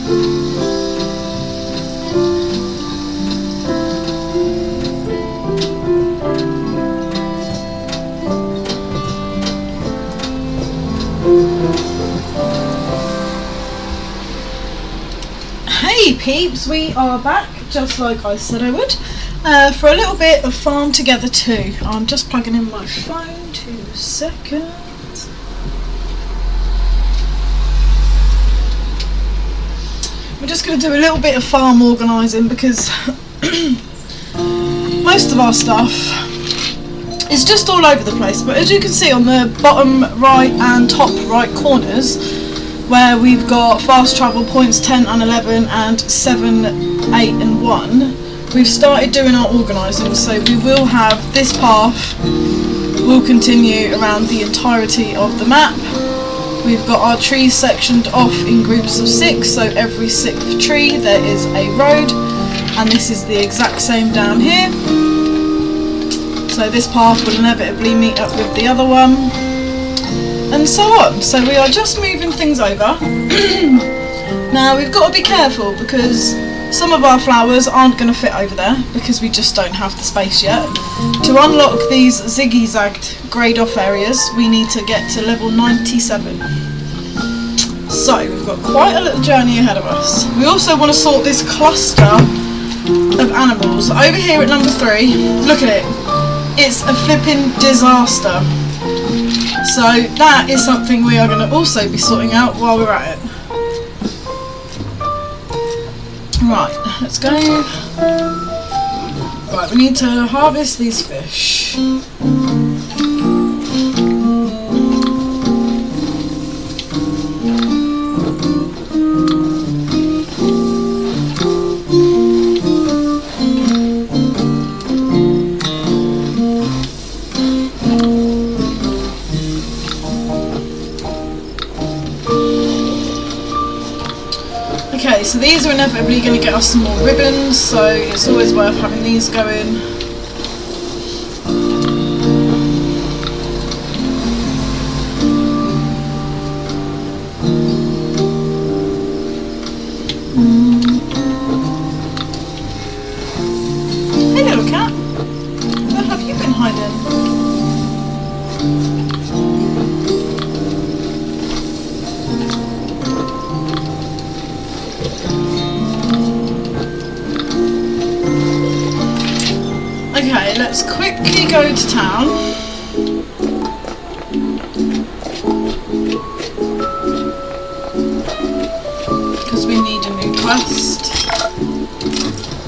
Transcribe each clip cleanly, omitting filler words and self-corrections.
Hey peeps, we are back just like I said I would for a little bit of Farm Together 2. I'm just plugging in my phone, 2 seconds. We're just going to do a little bit of farm organising because most of our stuff is just all over the place, but as you can see on the bottom right and top right corners, where we've got fast travel points 10 and 11 and 7, 8 and 1, we've started doing our organising, so we will have this path will continue around the entirety of the map. We've got our trees sectioned off in groups of 6, so every 6th tree there is a road, and this is the exact same down here. So this path will inevitably meet up with the other one, and so on. So we are just moving things over. Now we've got to be careful because some of our flowers aren't going to fit over there because we just don't have the space yet. To unlock these ziggy-zagged grayed off areas we need to get to level 97. So we've got quite a little journey ahead of us. We also want to sort this cluster of animals. Over here at number 3, look at it. It's a flipping disaster. So that is something we are going to also be sorting out while we're at it. Right, let's go. Right, we need to harvest these fish. Okay, so these are inevitably going to get us some more ribbons, so it's always worth having these going. Hey little cat, where have you been hiding? Okay, let's quickly go to town. Because we need a new quest.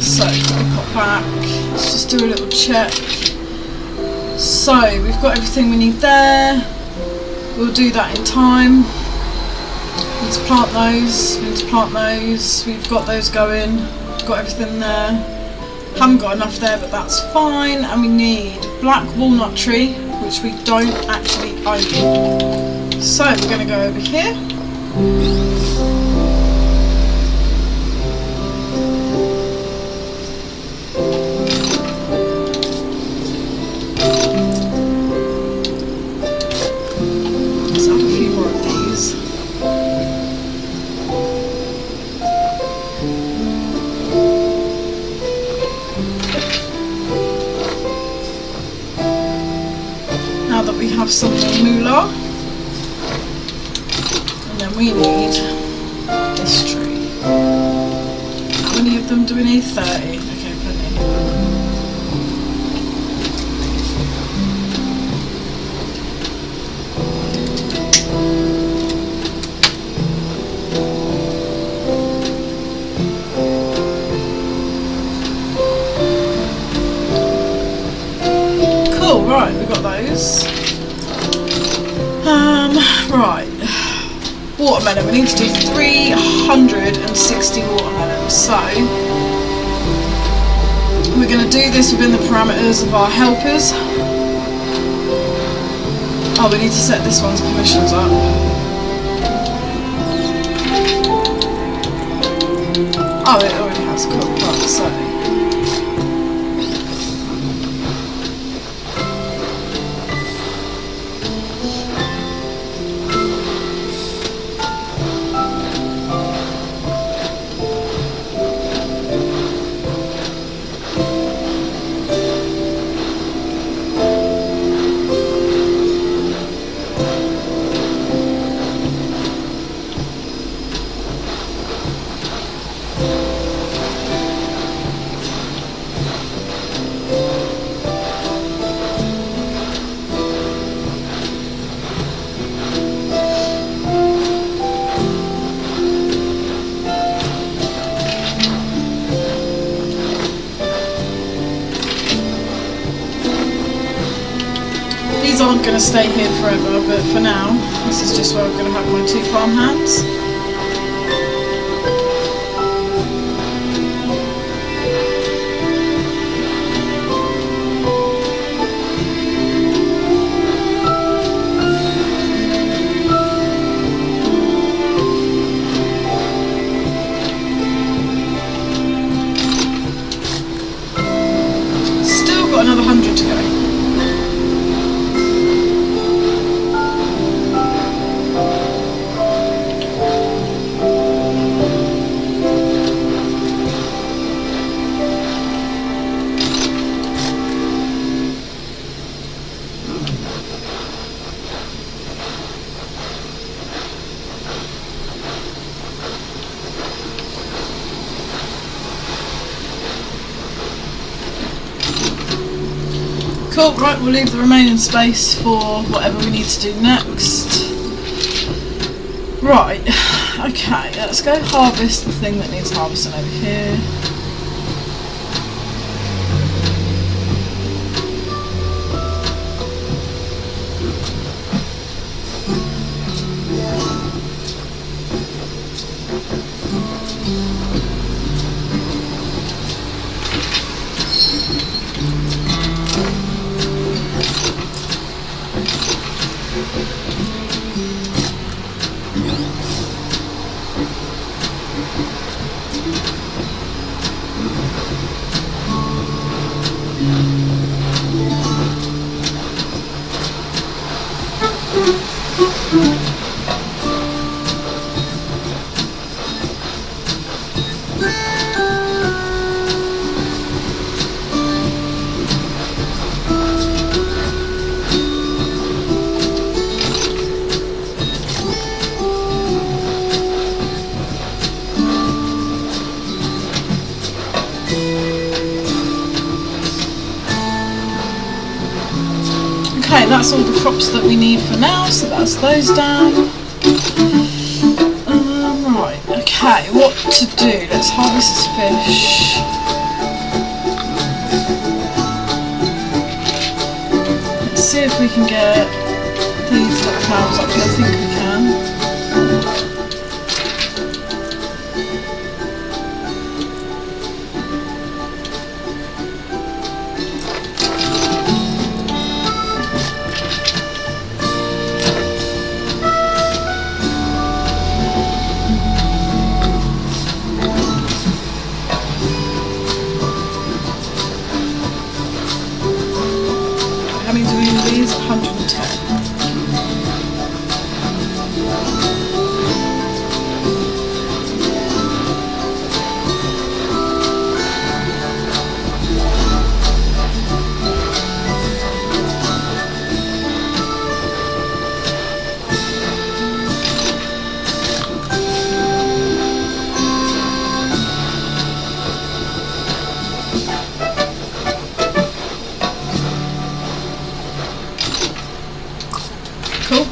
So, we pop back. Let's just do a little check. So, we've got everything we need there. We'll do that in time. We need to plant those. We need to plant those. We've got those going. We've got everything there. Haven't got enough there, but that's fine. And we need black walnut tree, which we don't actually own. So we're going to go over here. Let's have a few more of these. Now that we have some moolah, and then we need this tree. How many of them do we need? 30. Okay, plenty. Cool, right, we've got those. Right. Watermelon, we need to do 360 watermelons, so we're going to do this within the parameters of our helpers. Oh, we need to set this one's permissions up. Oh, it already has, cool, right, so going to stay here forever, but for now, this is just where I'm going to have my 2 farm hands. Still got another 100 to go. Cool, right, we'll leave the remaining space for whatever we need to do next. Right, okay, let's go harvest the thing that needs harvesting over here. Okay, that's all the crops that we need for now, so that's those down. Right, okay, what to do? Let's harvest this fish. Let's see if we can get these little flowers up here. I think we can. How many do we need these? 110. Cool.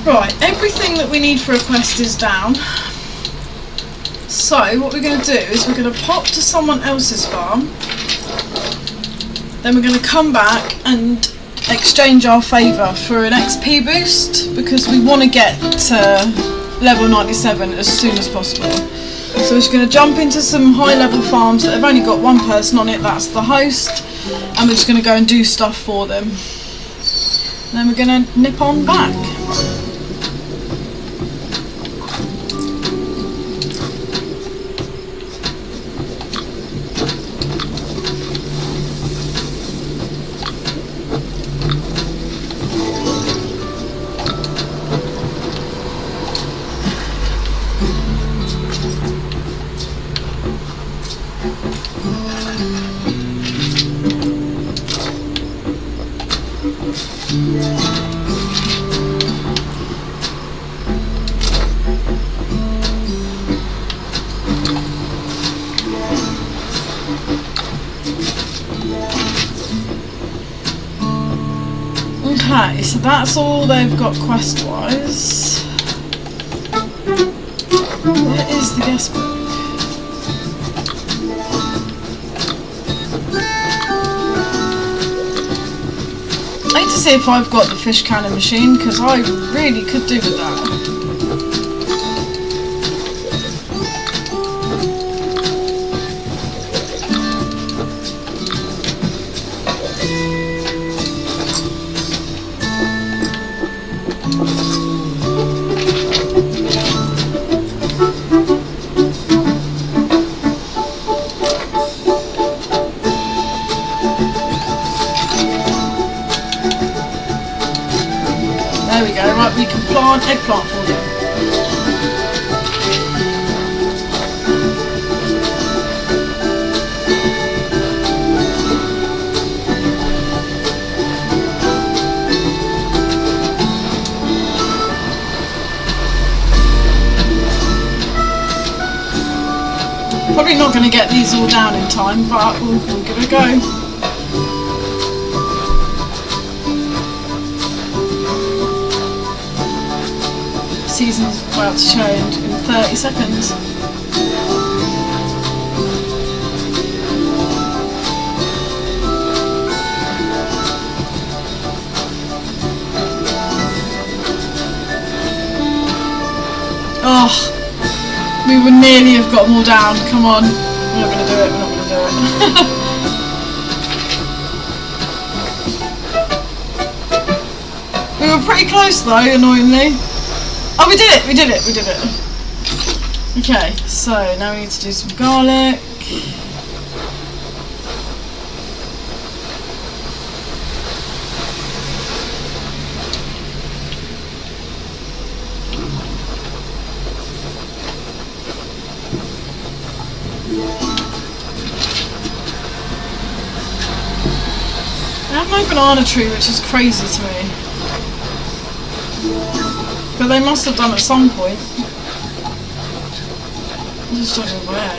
Right, everything that we need for a quest is down. So what we're going to do is we're going to pop to someone else's farm. Then we're going to come back and exchange our favour for an XP boost, because we want to get to level 97 as soon as possible. So we're just going to jump into some high level farms that have only got one person on it, that's the host, and we're just going to go and do stuff for them. Then we're going to nip on back. Okay, so that's all they've got quest-wise. Where is the guest book? see if I've got the fish cannon machine, because I really could do with that. There we go, right, we can plant eggplant for them. Probably not going to get these all down in time, but we'll give it a go. Season's about to change in 30 seconds. Oh, we would nearly have got them all down. Come on. We're not going to do it, we're not going to do it. We were pretty close though, annoyingly. Oh, we did it! We did it! We did it! Okay, so now we need to do some garlic. I have no banana tree, which is crazy to me. But they must have done at some point. I just don't know where.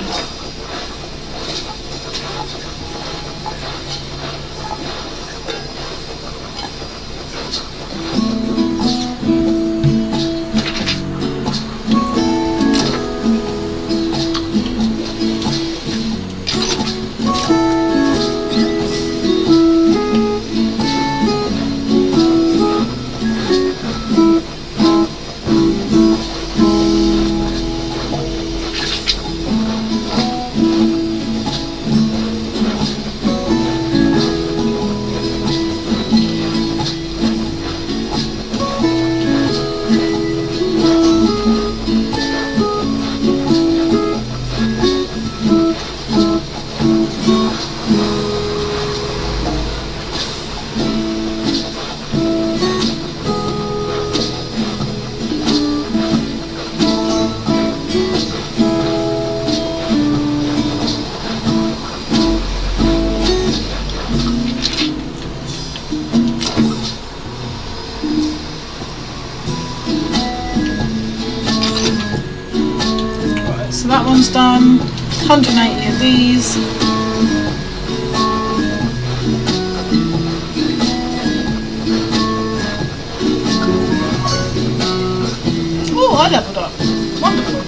So that one's done. 180 of these. Oh, I leveled up. Wonderful.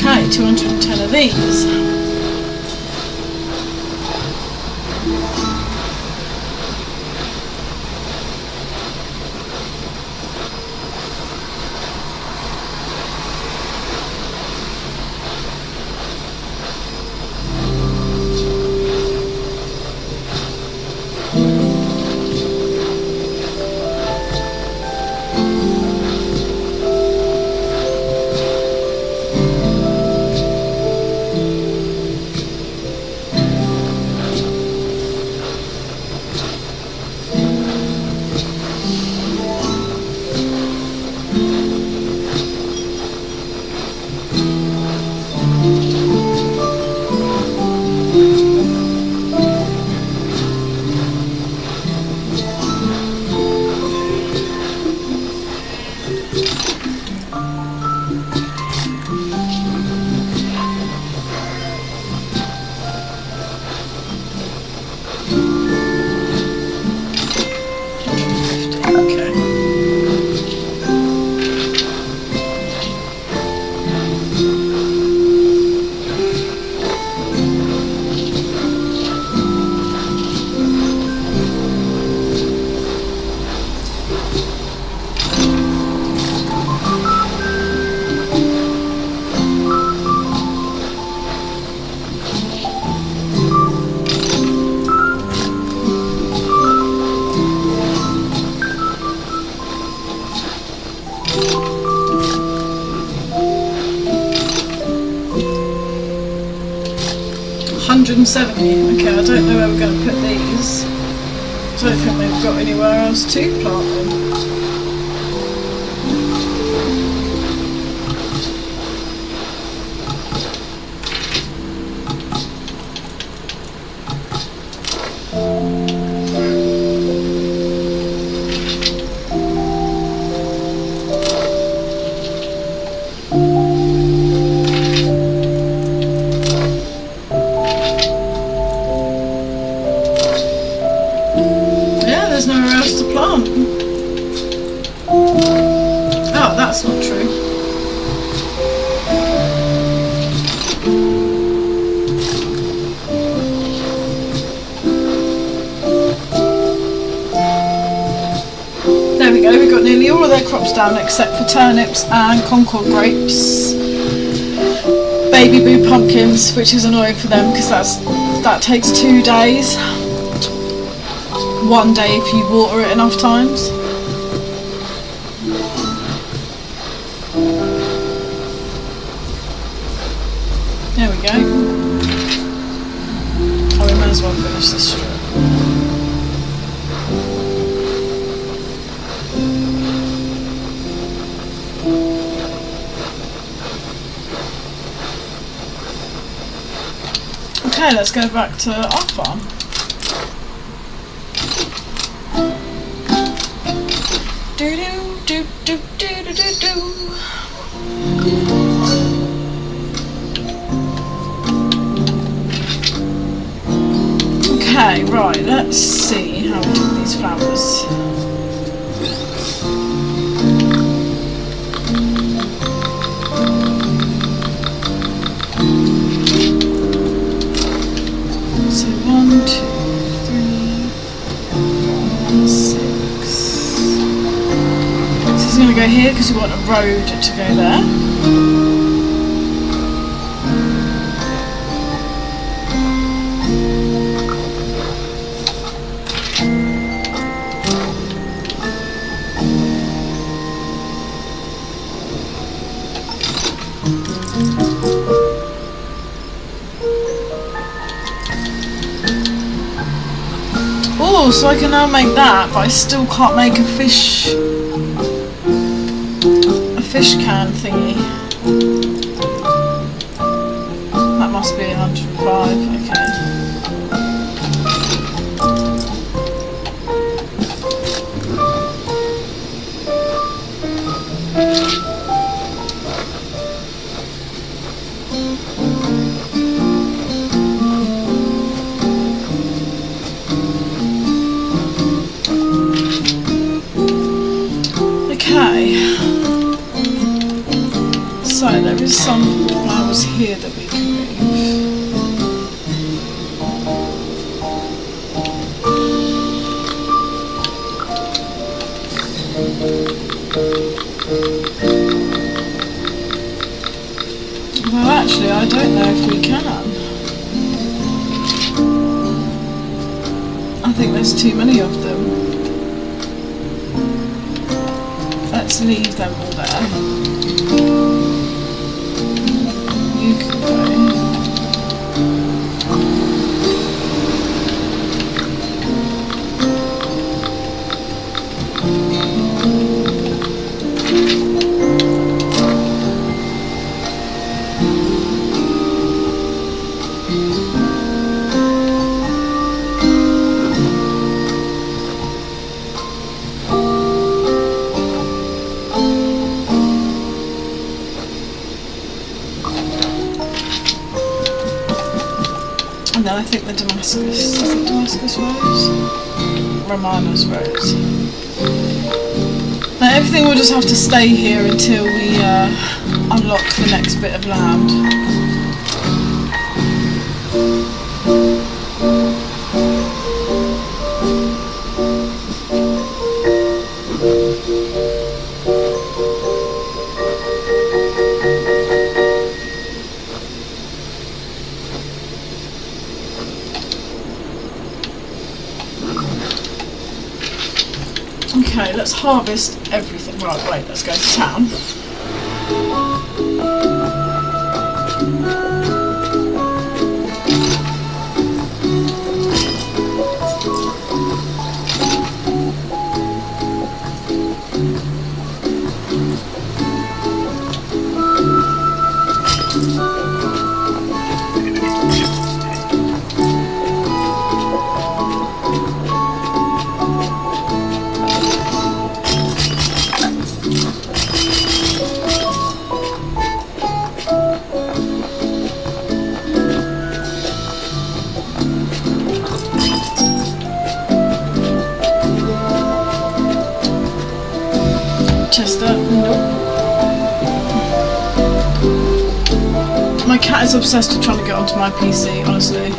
Okay, 210 of these. Okay. $170. Okay, I don't know where we're going to put these. I don't think they've got anywhere else to plant them. There's nowhere else to plant. Oh, that's not true. There we go, we've got nearly all of their crops down except for turnips and Concord grapes. Baby boo pumpkins, which is annoying for them because that takes 2 days. 1 day if you water it enough times. There we go. Oh, we might as well finish this strip. Okay, let's go back to our farm. Okay, right, let's see how we do these flowers. So 1, 2, 3, 4, 6. So it's going to go here because we want a road to go there. Oh, so I can now make that, but I still can't make a fish can thingy. That must be 105, okay. So there is some flowers here that we can move. Well, actually, I don't know if we can. I think there's too many of them. Let's leave them all there. You can go. And then I think the Damascus, is it Damascus rose? Romana's rose. everything will just have to stay here until we unlock the next bit of land. Okay, let's harvest everything. Right, wait, let's go to town. Chester, nope. My cat is obsessed with trying to get onto my PC, honestly.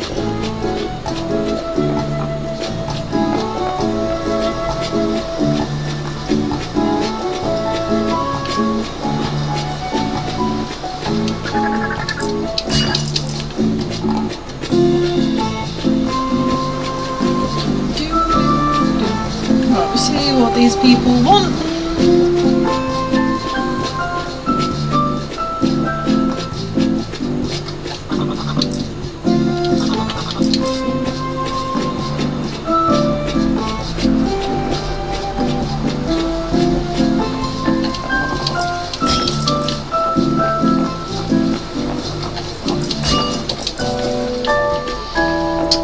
Right, we'll see what these people want.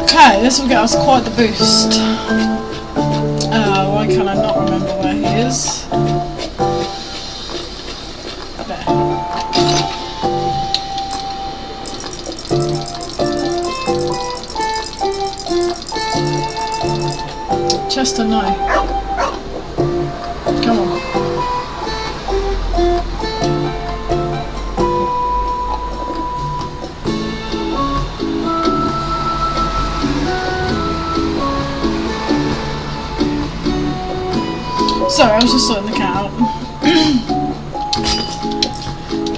Okay, this will get us quite the boost. Why can I not remember where he is? There. Chester, no. Come on. Sorry, I was just sorting the cat out.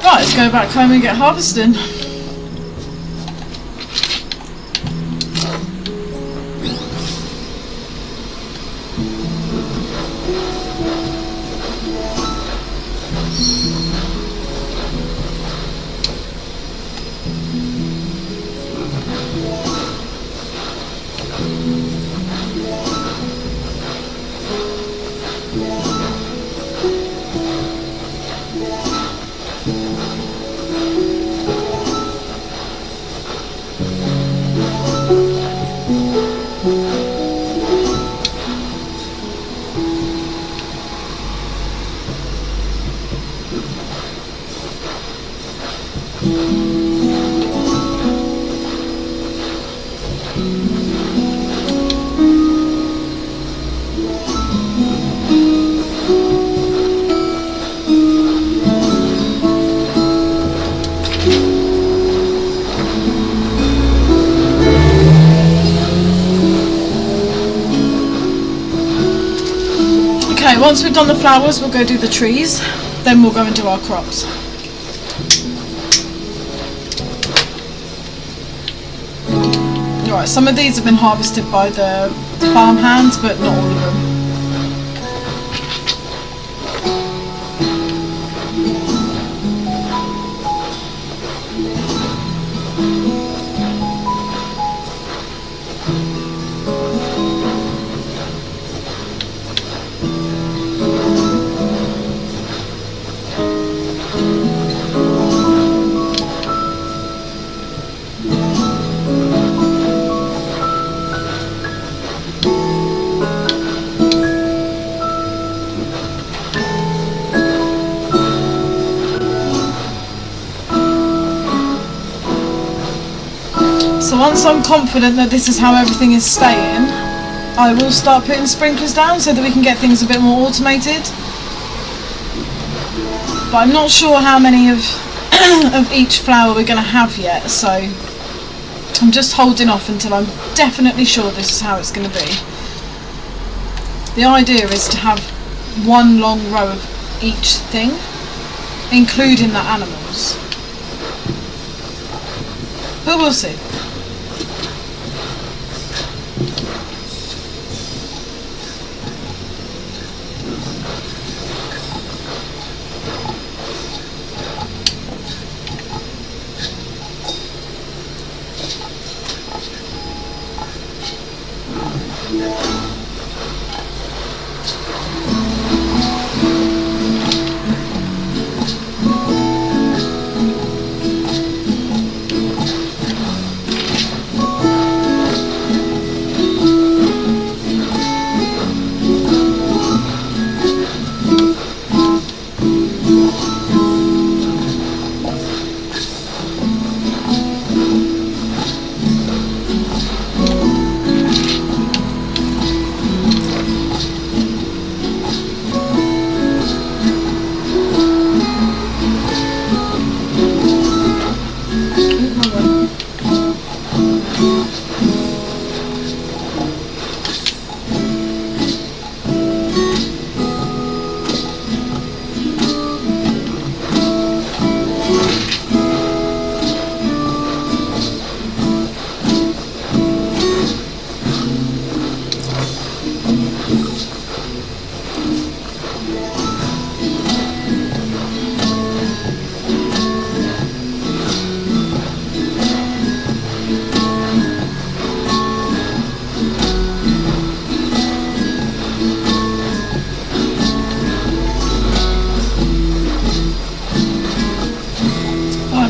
Right, let's go back home and get harvesting. Okay, once we've done the flowers, we'll go do the trees, then we'll go and do our crops. Right, some of these have been harvested by the farm hands, but not all of them. So once I'm confident that this is how everything is staying, I will start putting sprinklers down so that we can get things a bit more automated. but I'm not sure how many of of each flower we're going to have yet, so I'm just holding off until I'm definitely sure this is how it's going to be. The idea is to have one long row of each thing, including the animals, but we'll see.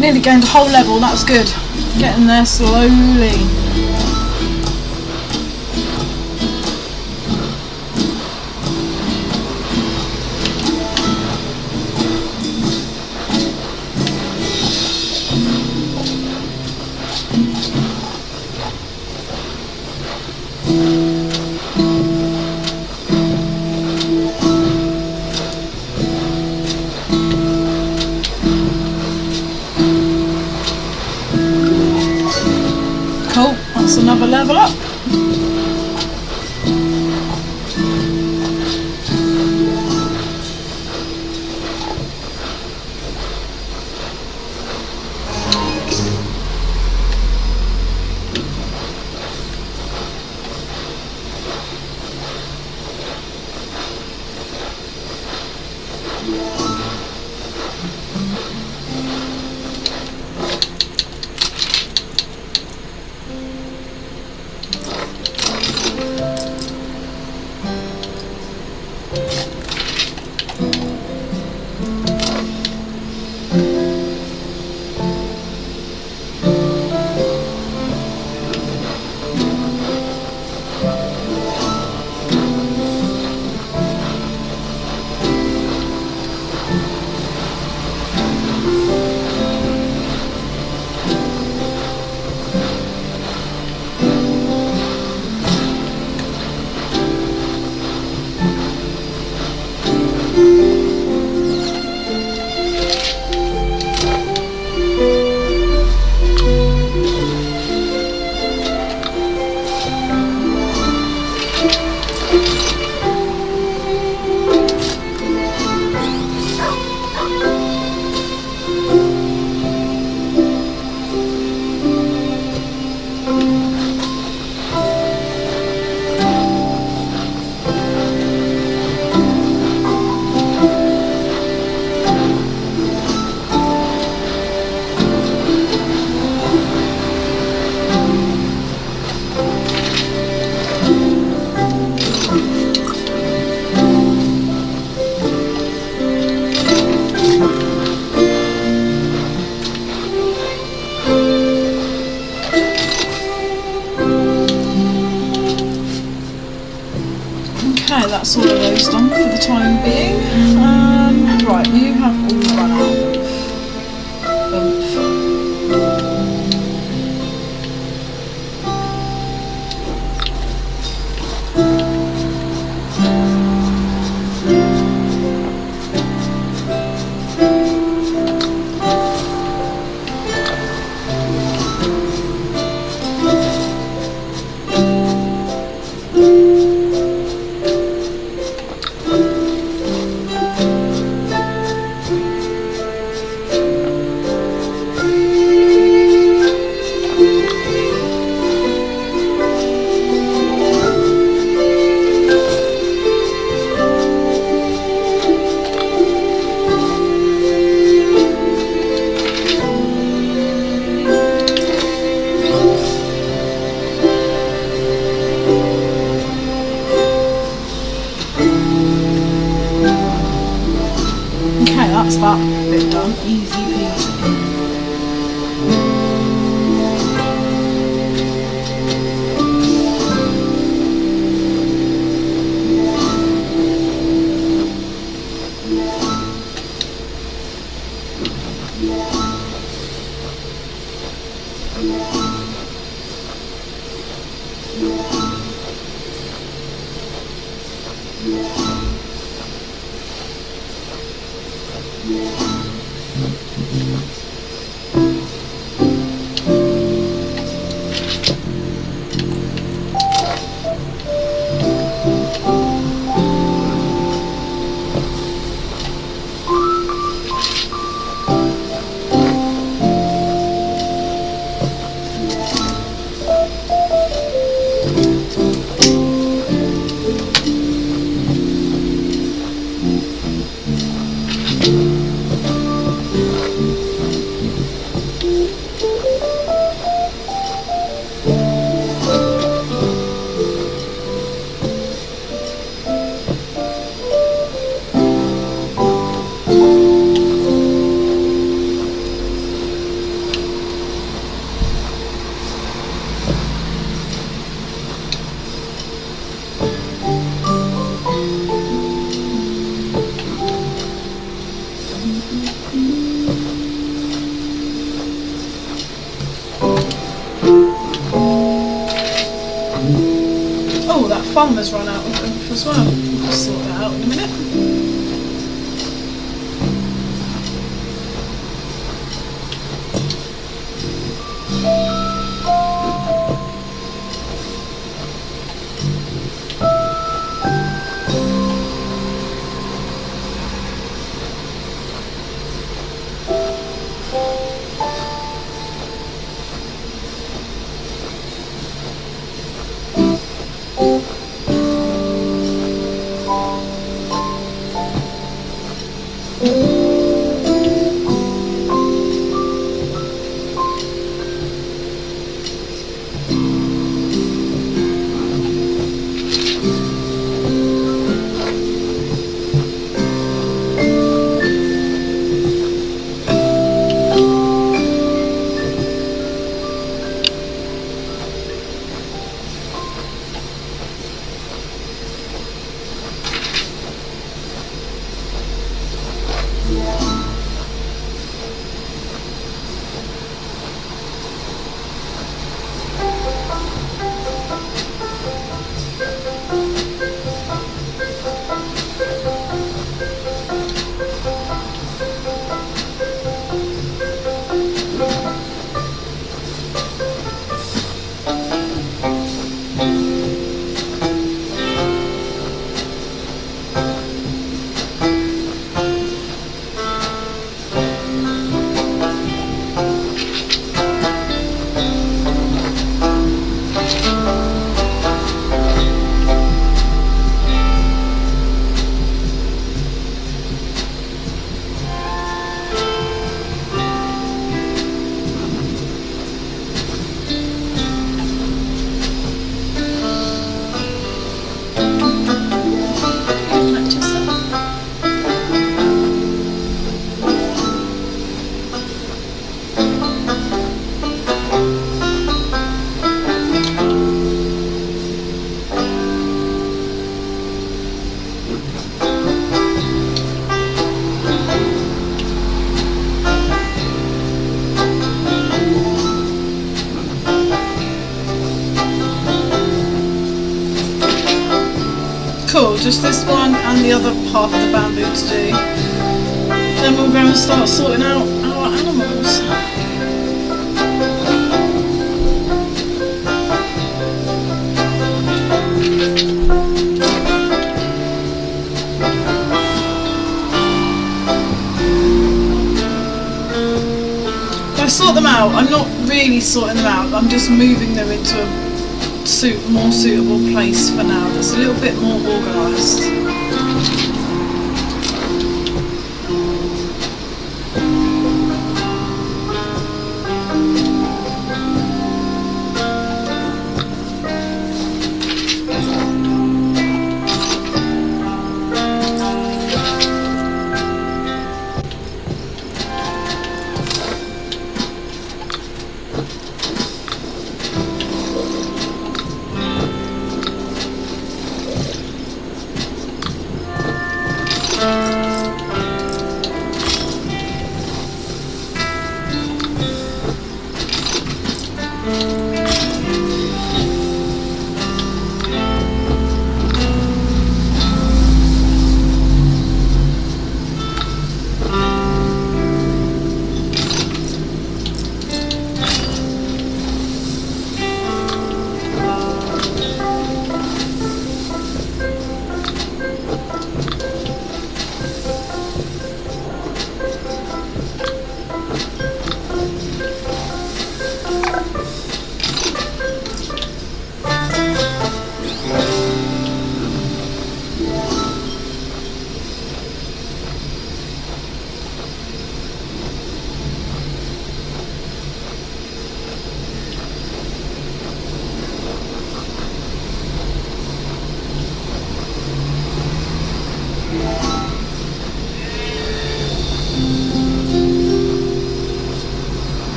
Nearly gained a whole level, that's good. Getting there slowly. Cool, that's another level up. Okay, that's all of those done for the time being. Right, you have all run out of that bit done, easy peasy. Oh, that foam has run out as well. I'll sort that out in a minute. Cool, just this one and the other half of the bamboo to do. Then we'll go and start sorting out our animals. If I sort them out, I'm not really sorting them out, I'm just moving them into a more suitable place for now that's a little bit more organised.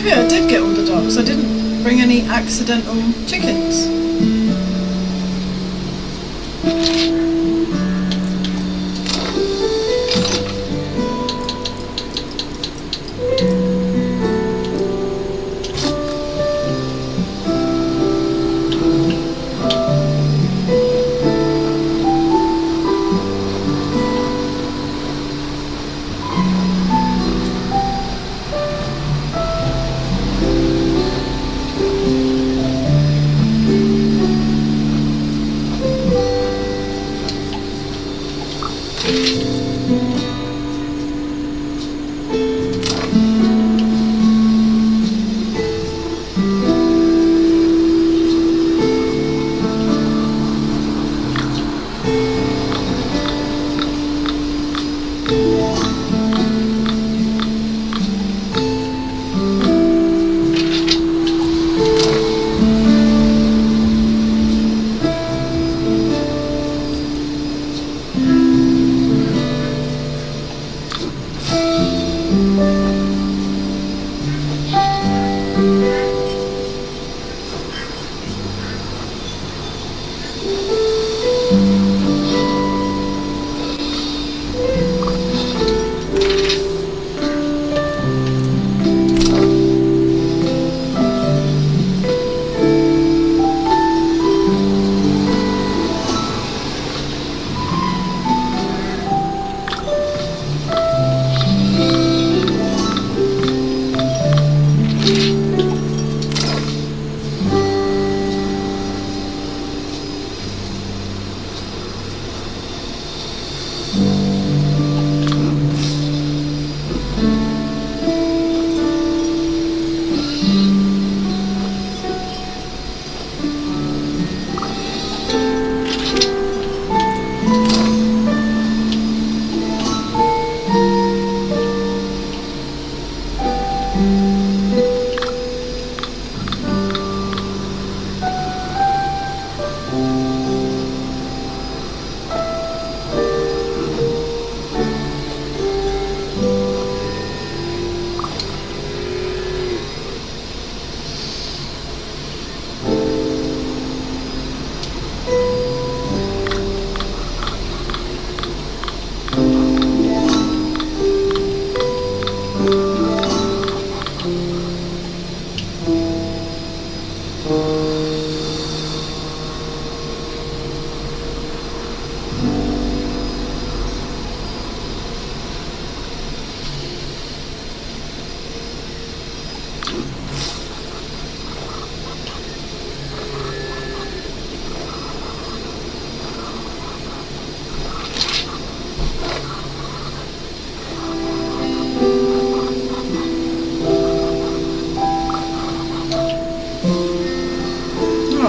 Okay, I did get all the ducks. I didn't bring any accidental chickens.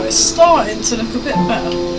It's starting to look a bit better.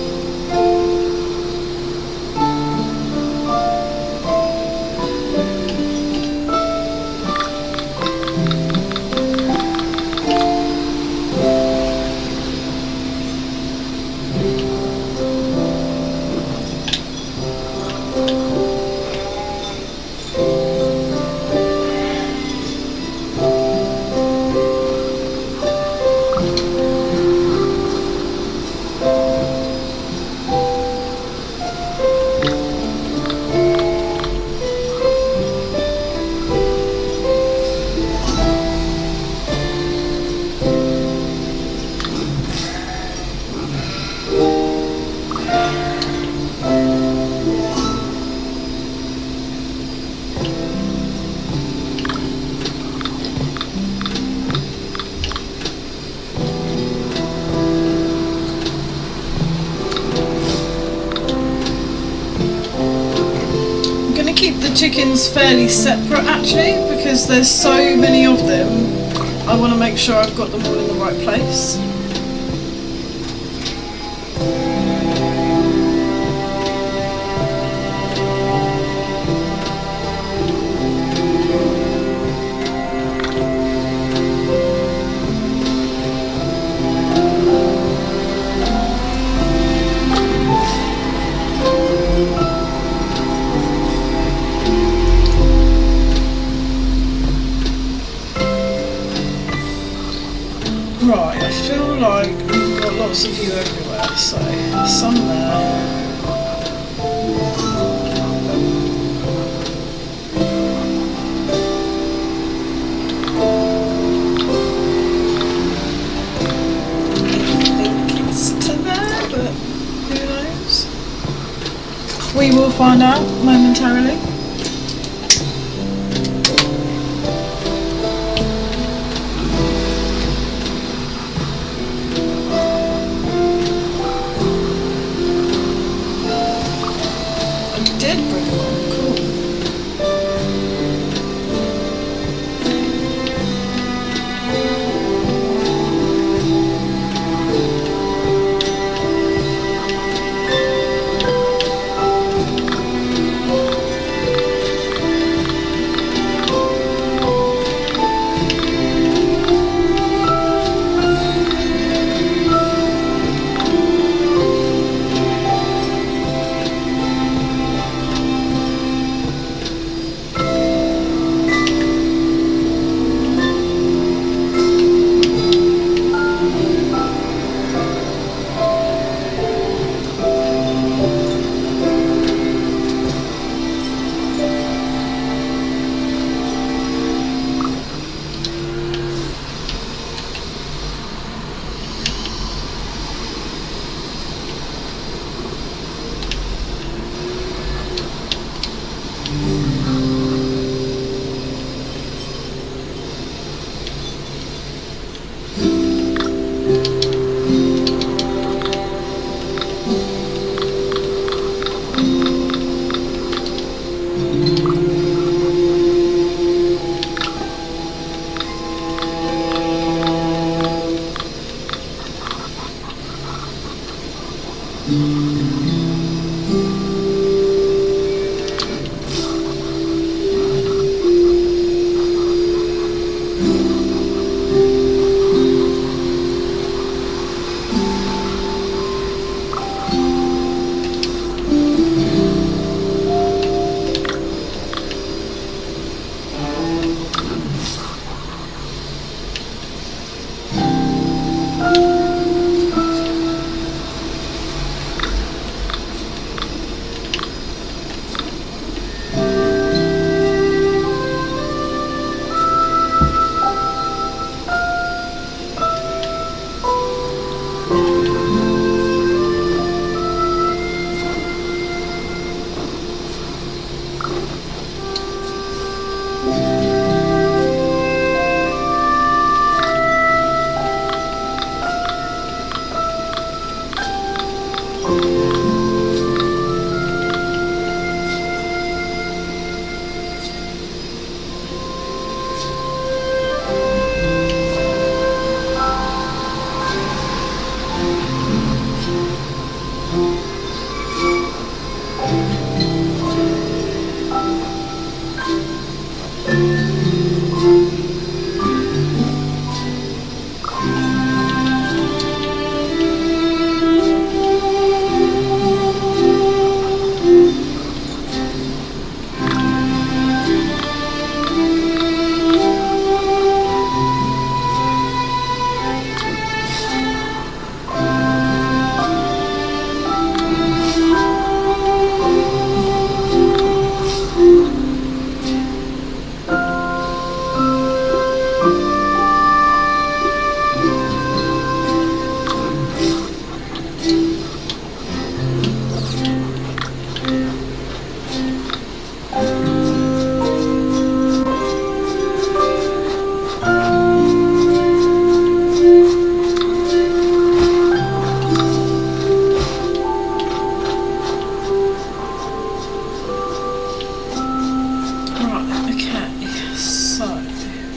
Keep the chickens fairly separate actually, because there's so many of them I want to make sure I've got them all in the right place. Right, I feel like we've got lots of you everywhere, so some there. I think it's to there, but who knows? We will find out momentarily. Did bring them on, cool.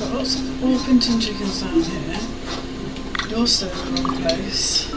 got lots of Orpington chickens down here. You're still in the wrong place.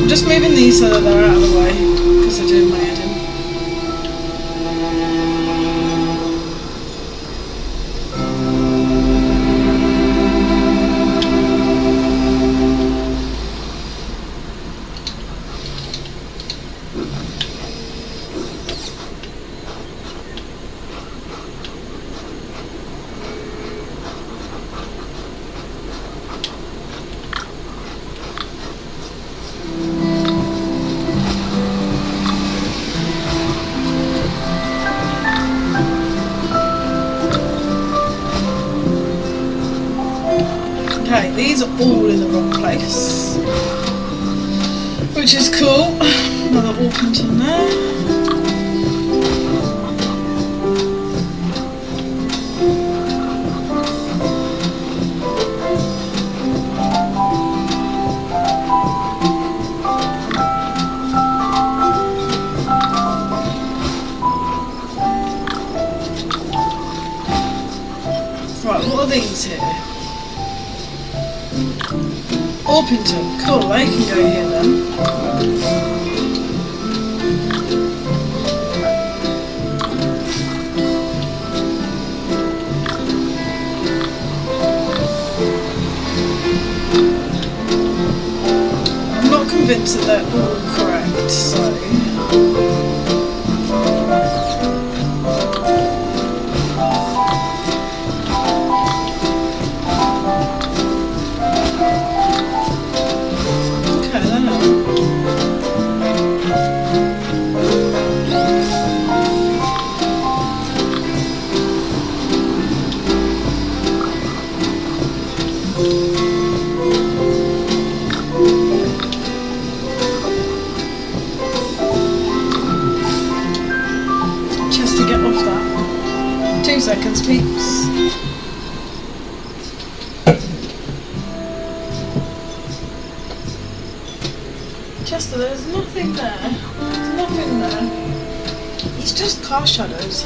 Just moving these so that they're out of the way, because they're doing my head in. Okay, these are all in the wrong place, which is cool. Another Orpington there. Right, what are these here? Orpington, cool, they can go here then. I'm not convinced that they're all correct, so... Just to get off that. 2 seconds, peeps. Chester, there's nothing there. There's nothing there. It's just car shadows.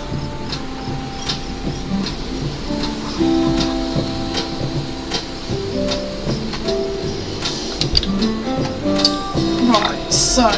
Right, so...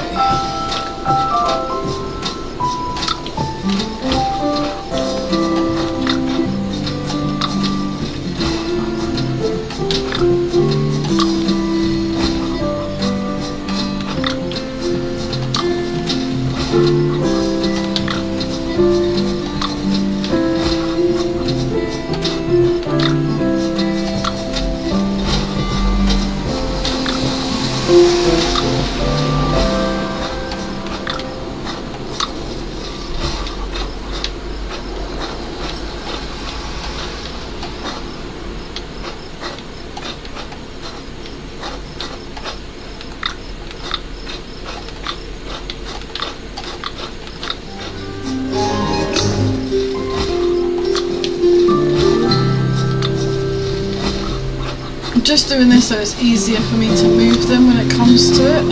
just doing this so it's easier for me to move them when it comes to it.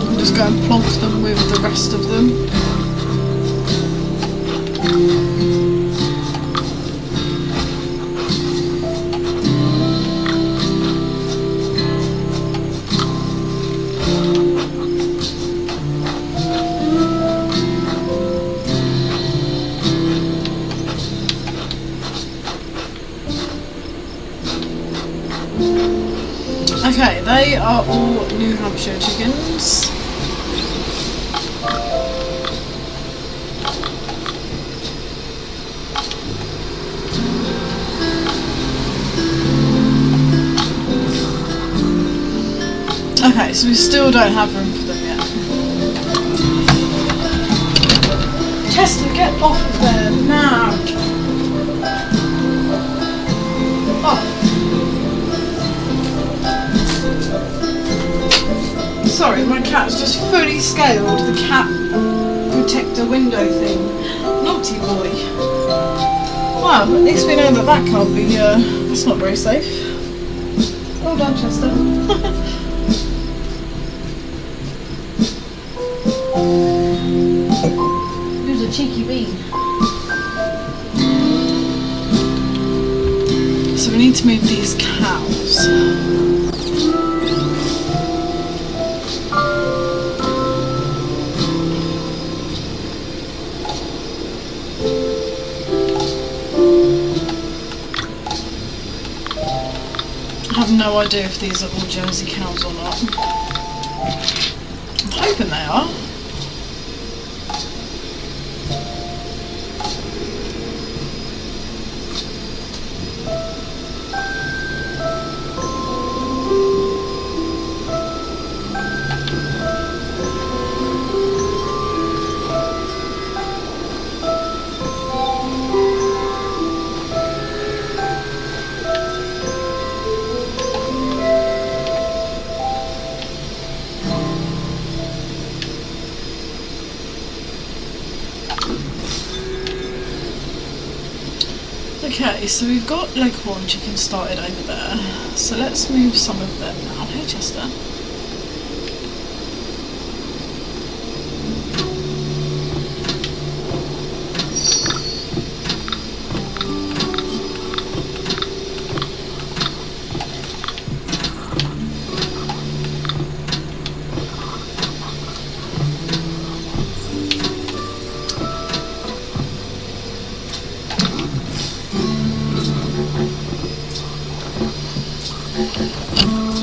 I'm just going to plonk them with the rest of them. are all New Hampshire chickens. Okay, so we still don't have room for them yet. Chester, get off of there now! Oh. Sorry, my cat's just fully scaled the cat protector window thing. Naughty boy. Well, at least we know that that can't be, that's not very safe. Well done, Chester. Who's a cheeky bean? So we need to move these cows. I have no idea if these are all Jersey cows or not. I'm hoping they are. Okay, so we've got Leghorn chickens started over there, so let's move some of them now. Hey Chester.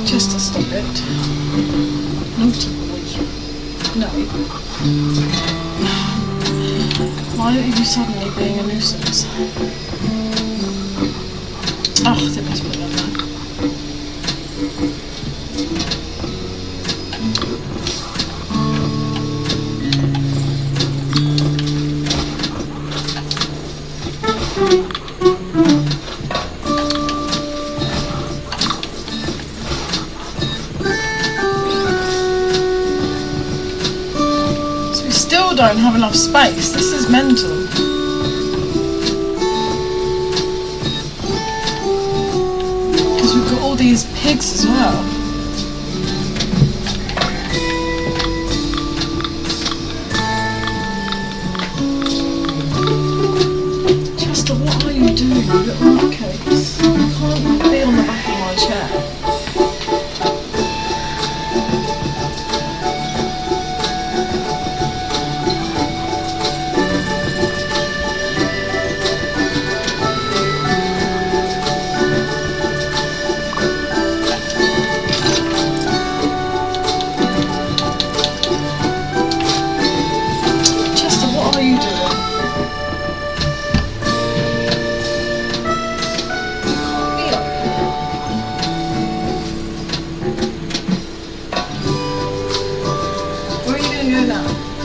Chester, stop it. Naughty boy. No. Why are you suddenly being a nuisance? Oh, I think that's what I meant there. Don't have enough space. This is mental. Because we've got all these pigs as well. Chester, what are you doing, you little nutcase? You can't be on the back of my chair.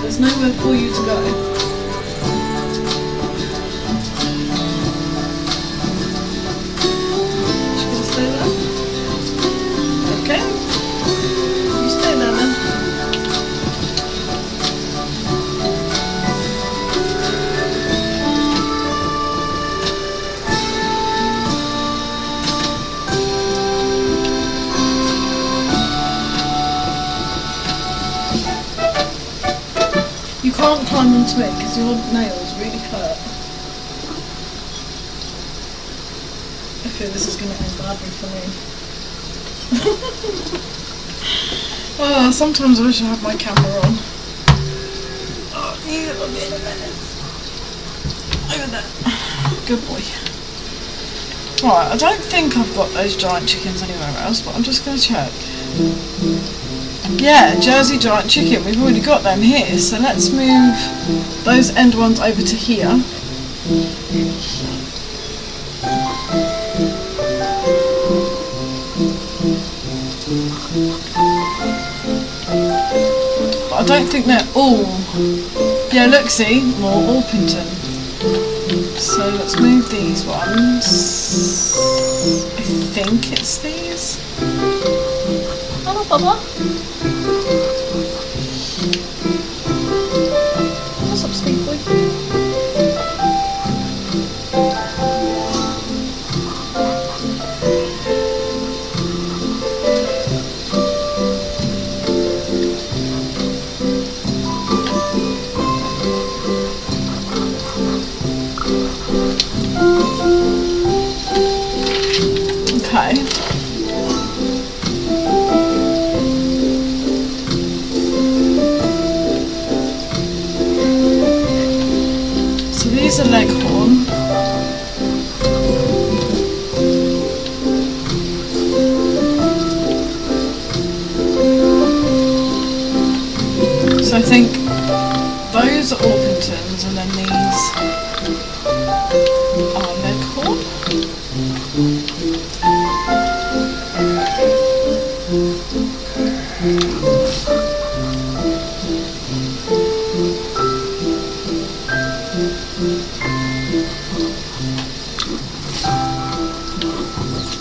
There's nowhere for you to go. Just gonna stay there? Okay. You stay there then. You can't climb onto it because your nails really hurt. I feel this is going to end badly for me. Oh, sometimes I wish I had my camera on. Oh, you little bit of minutes. Over there. Good boy. Right, I don't think I've got those giant chickens anywhere else, but I'm just going to check. Yeah, Jersey Giant Chicken. We've already got them here, so let's move those end ones over to here. But I don't think they're all... Yeah, look, see? More Orpington. So let's move these ones. I think it's these. Hello, Bubba. What's up, sweet boy? Okay. So these are Leghorn. So I think those are Orpingtons and then these are Leghorn.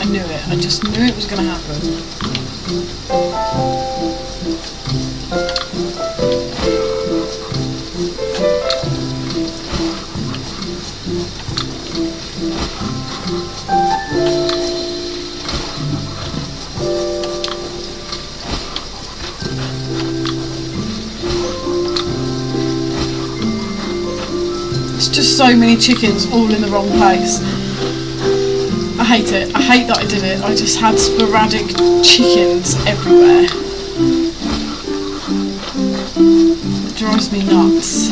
I knew it. I just knew it was going to happen. It's just so many chickens all in the wrong place. I hate it. I hate that I did it. I just had sporadic chickens everywhere. It drives me nuts.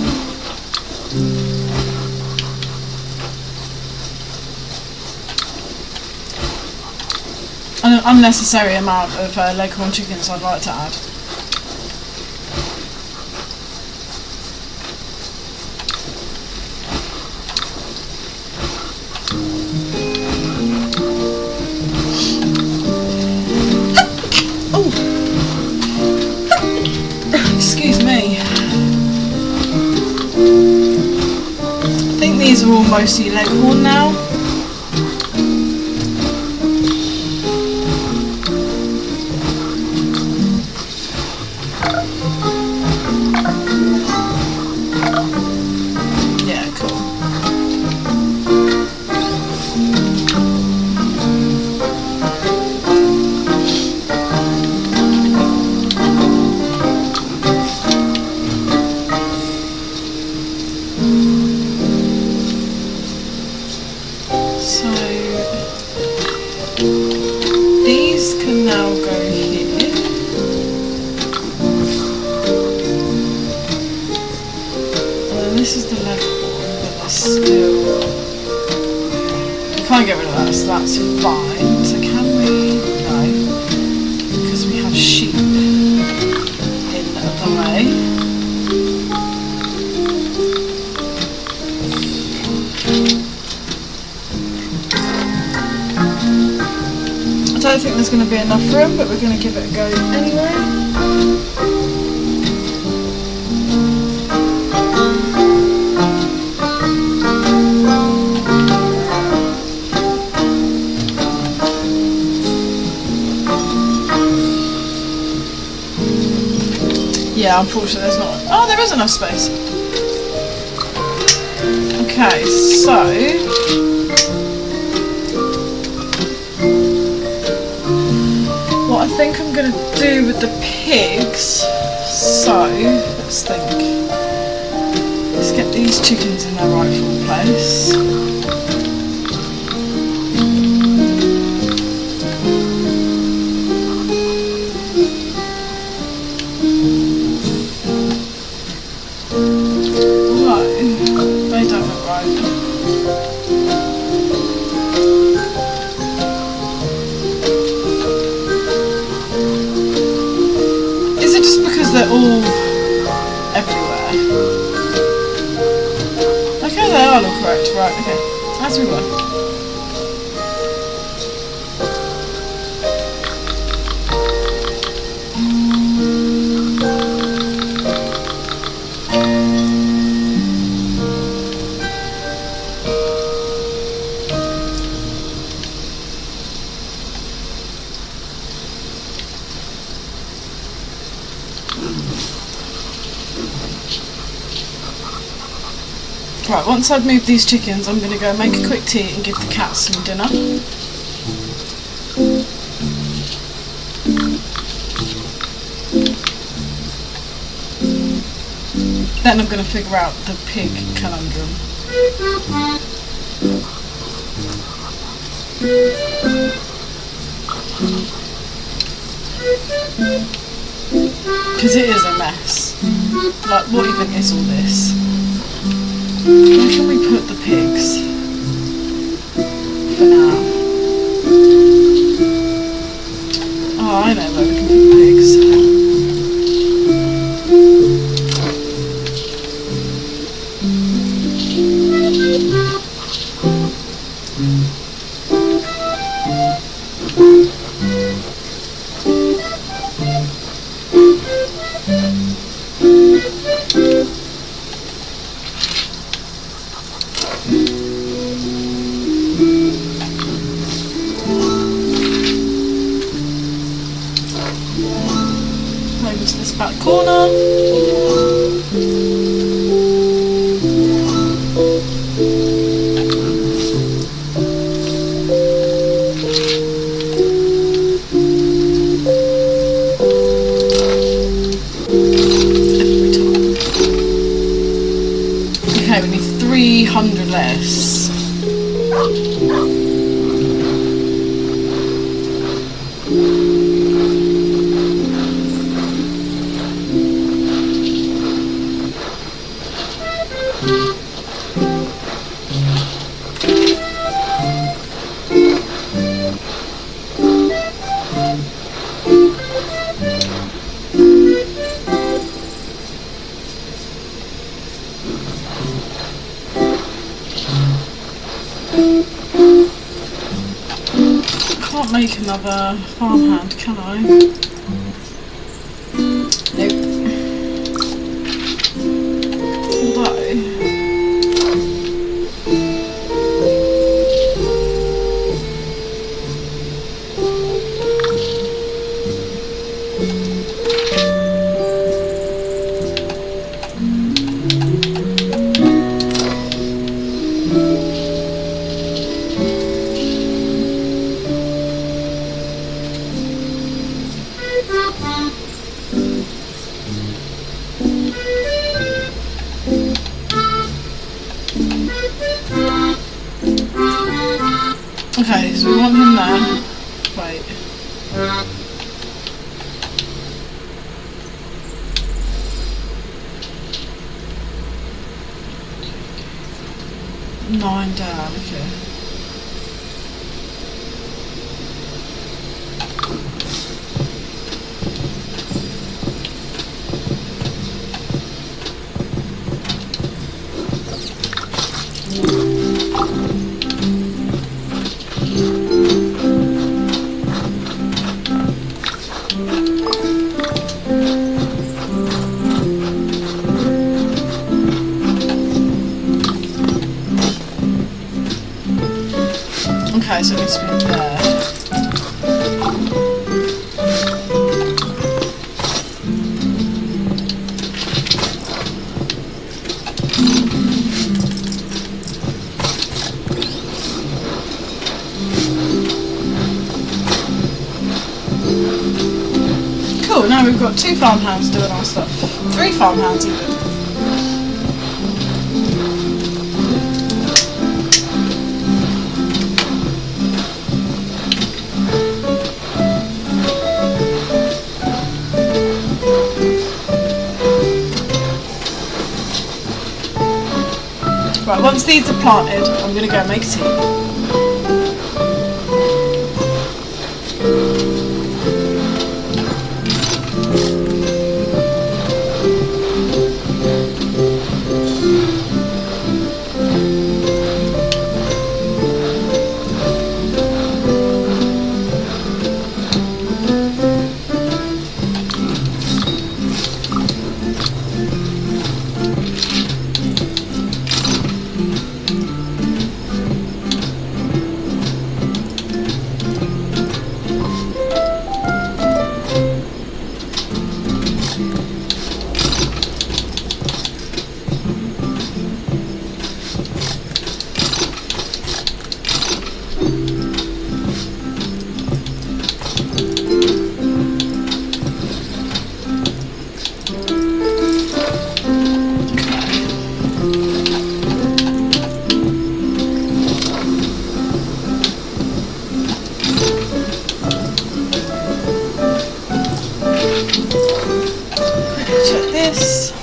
An unnecessary amount of Leghorn chickens I'd like to add. Excuse me. I think these are all mostly Leghorn now. Yeah, cool. So these can now go here. And then this is the Leghorn, but there's still... You can't get rid of that, so that's fine. So can we... No. Because we have sheep in the way. I don't think there's going to be enough room, but we're going to give it a go anyway. Yeah, unfortunately there's not... Oh, there is enough space. Okay, so... what I think I'm going to do with the pigs, so let's think. Let's get these chickens in their rightful place. No, they don't look right. as they're all everywhere. Okay, they are all correct. Right, okay. As we were. Right, once I've moved these chickens, I'm going to go make a quick tea and give the cats some dinner. Then I'm going to figure out the pig conundrum. Because it is a mess. Like, what even is all this? Where can we put the pigs? For now. Oh, I know where we can put the pigs. Over to this back corner. Okay, we need 300 less. Can't make another farmhand, can I? Nope. Although okay, so we want him there. Wait. Nine down, okay. Okay, so it needs to be there. Cool, now we've got 2 farmhands doing our stuff. 3 farmhands even. Right, once these are planted, I'm going to go and make tea. check this.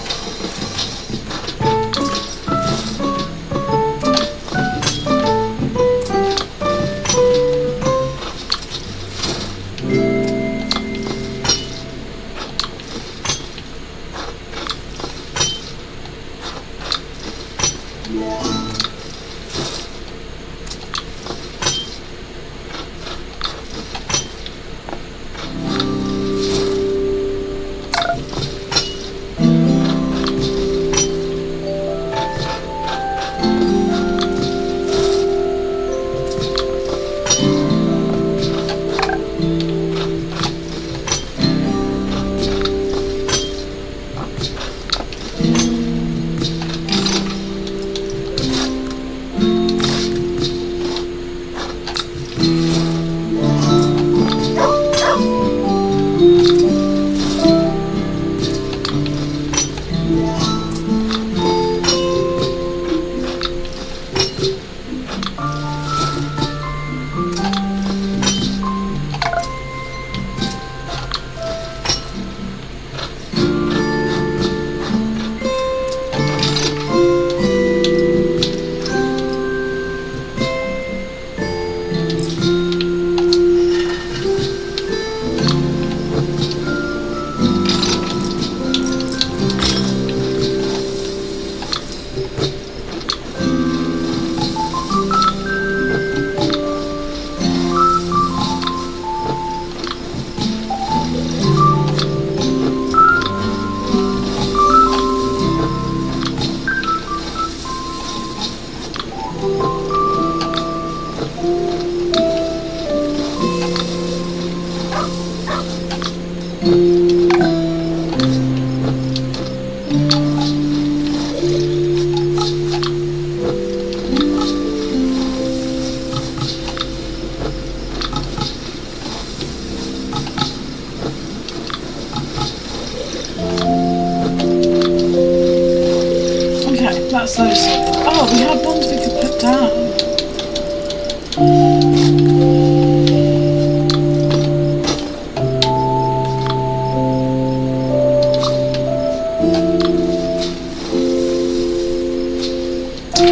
That's those. Oh, we had ones we could put down.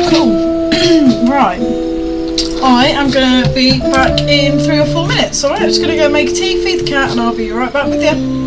Cool. Right. I am going to be back in 3 or 4 minutes, alright? I'm just going to go make a tea, feed the cat, and I'll be right back with you.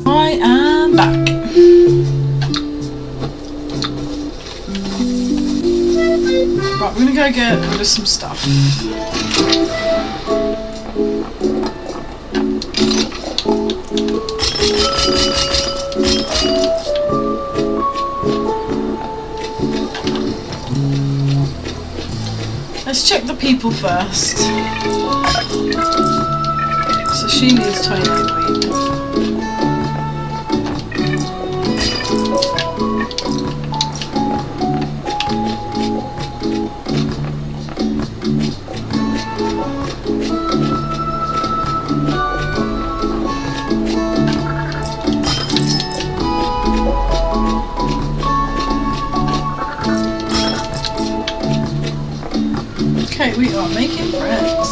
I am back. Right, we're gonna go get rid of some stuff. Let's check the people first. So she needs 28 wheat. Okay, we are making friends.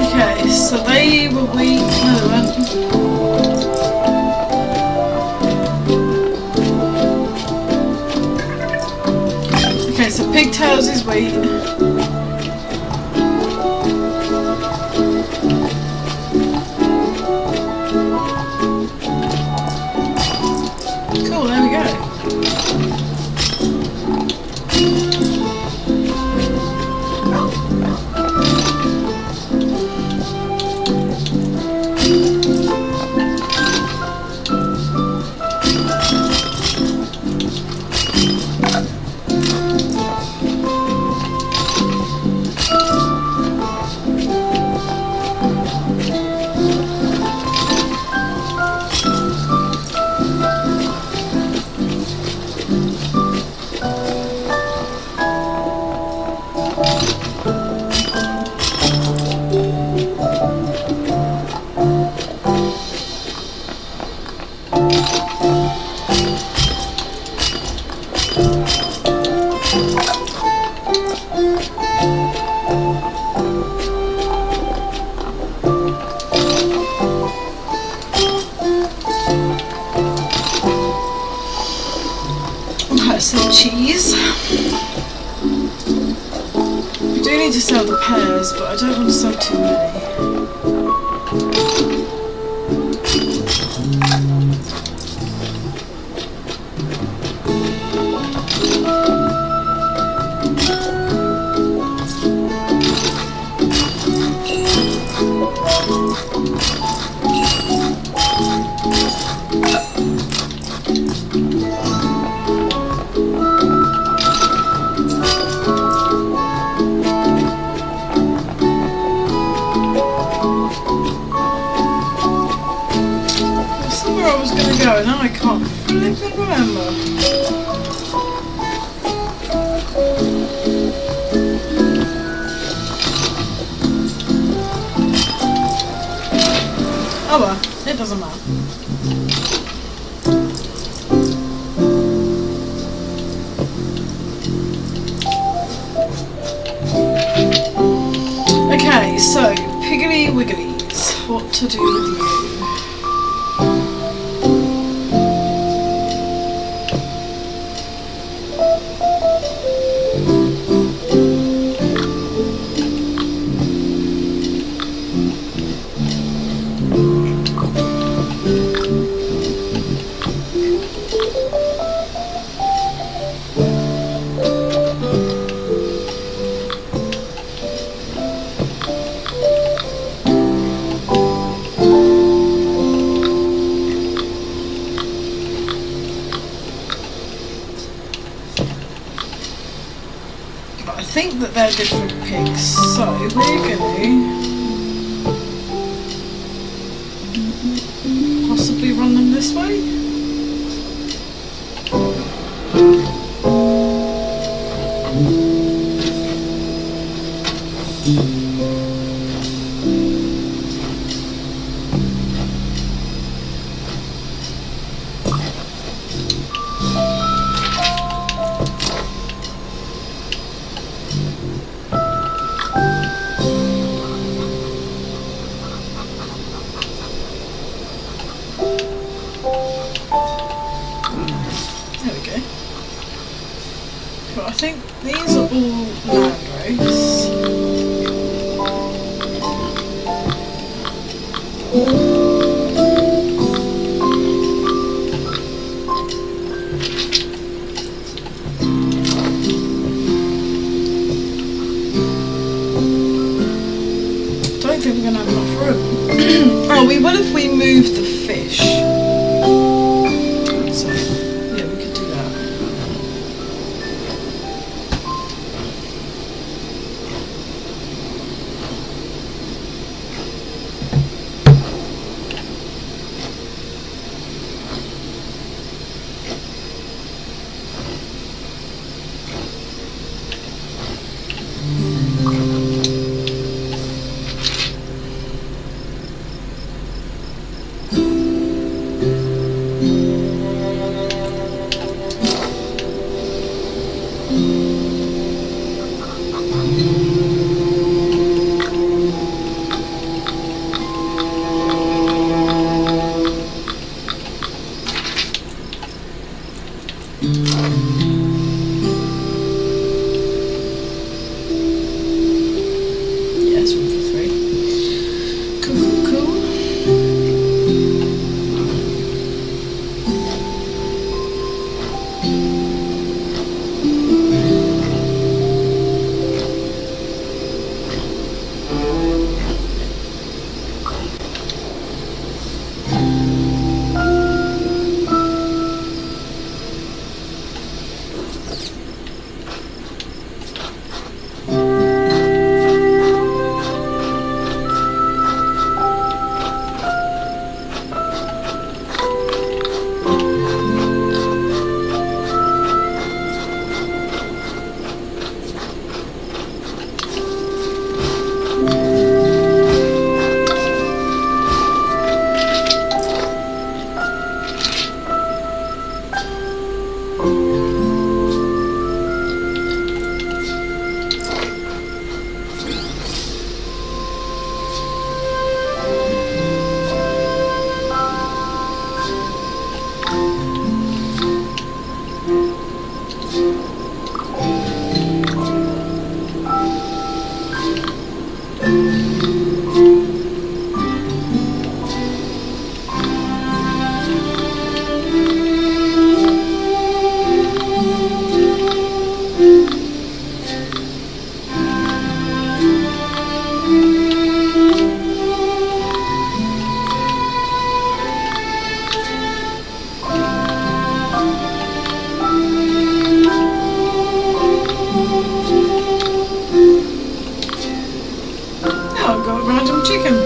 Okay, so they were wheat. No, they weren't. Okay, so pigtails is wheat. Cool, there we go. Some cheese. We do need to sell the pears, but I don't want to sell too many. Where I was going to go, now I can't flipping remember. Oh well, it doesn't matter. Okay, so Piggly Wigglies, what to do with you? But I think that they're different pigs, so we're going to possibly run them this way. There we go. But I think these are all landrace. Don't think we're going to have enough room. Oh, we will if we move the fish. So, yeah, we could do that. Yes, 1 for 3. Cool, cool, cool. I've got a random chicken.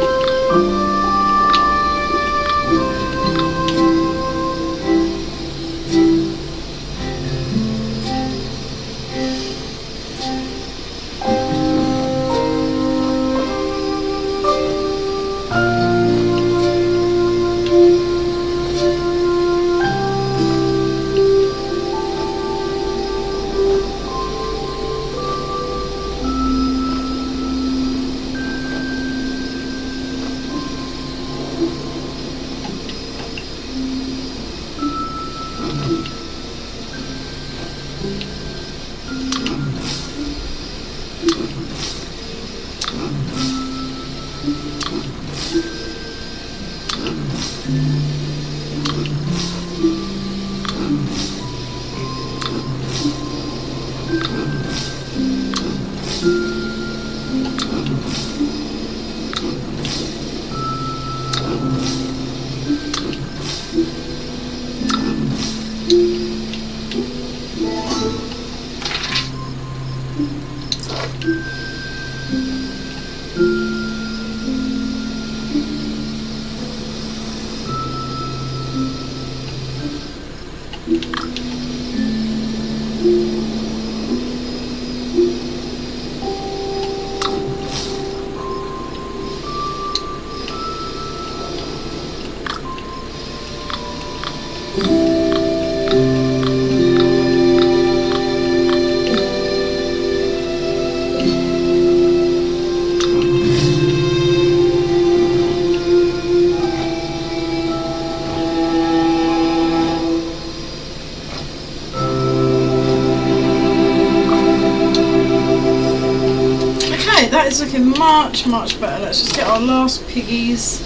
That is looking much better. Let's just get our last piggies,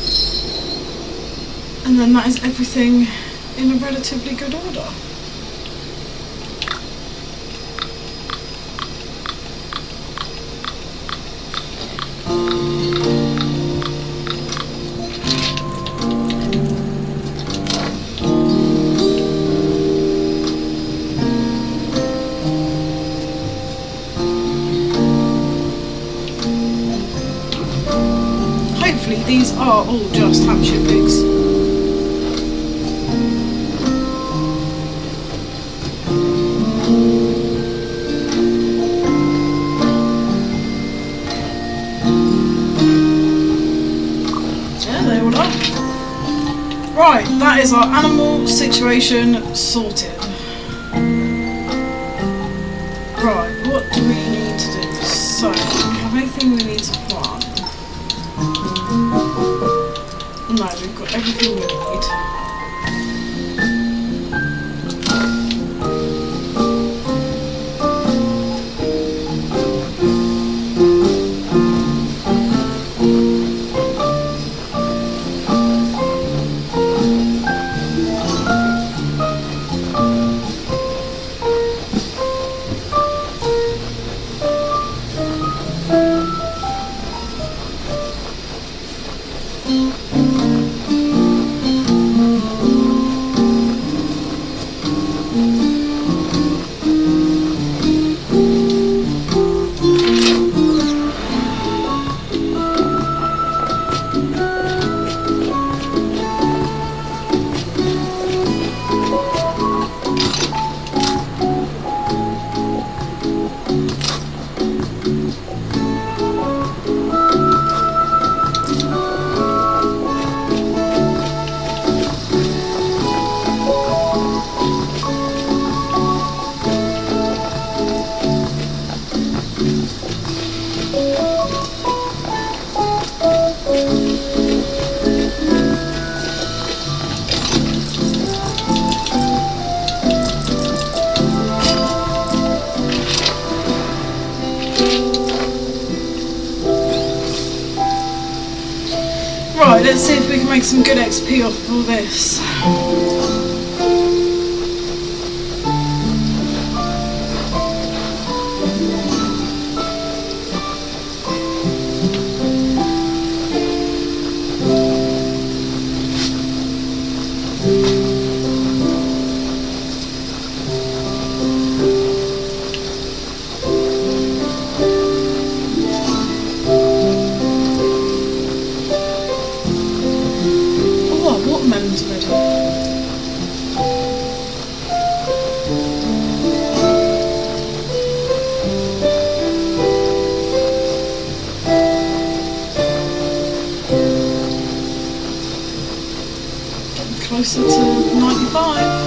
and then that is everything in a relatively good order. These are all just Hampshire pigs. Yeah, they all are. Right, that is our animal situation sorted. Right, what do we need to do? So, do we have anything we need to plant? No, we've got everything we need. Right, let's see if we can make some good XP off of all this. Closer to 95.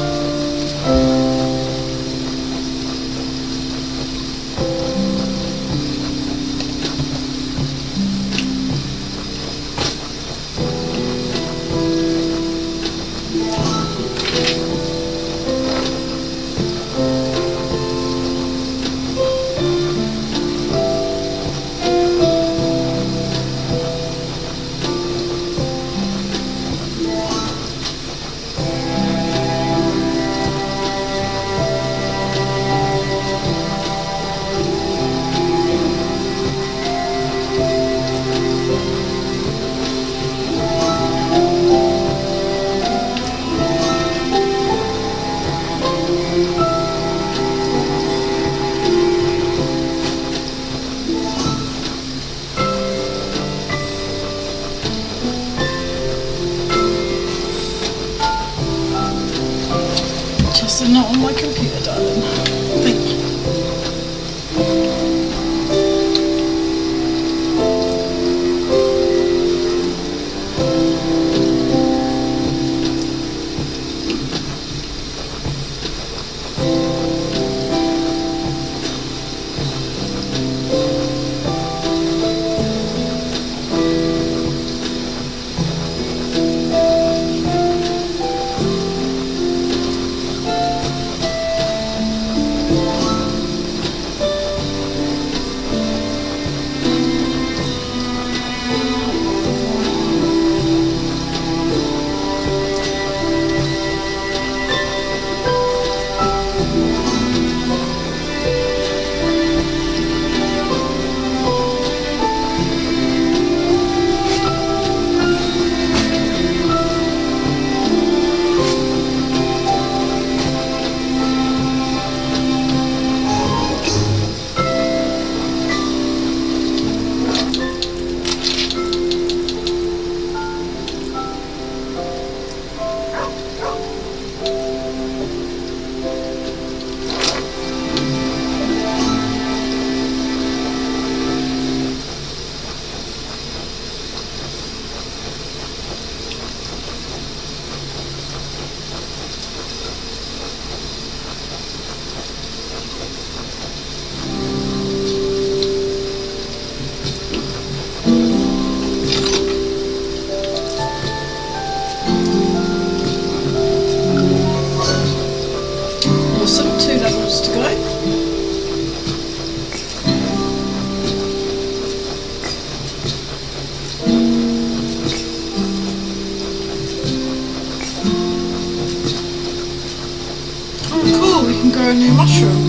grow a new mushroom.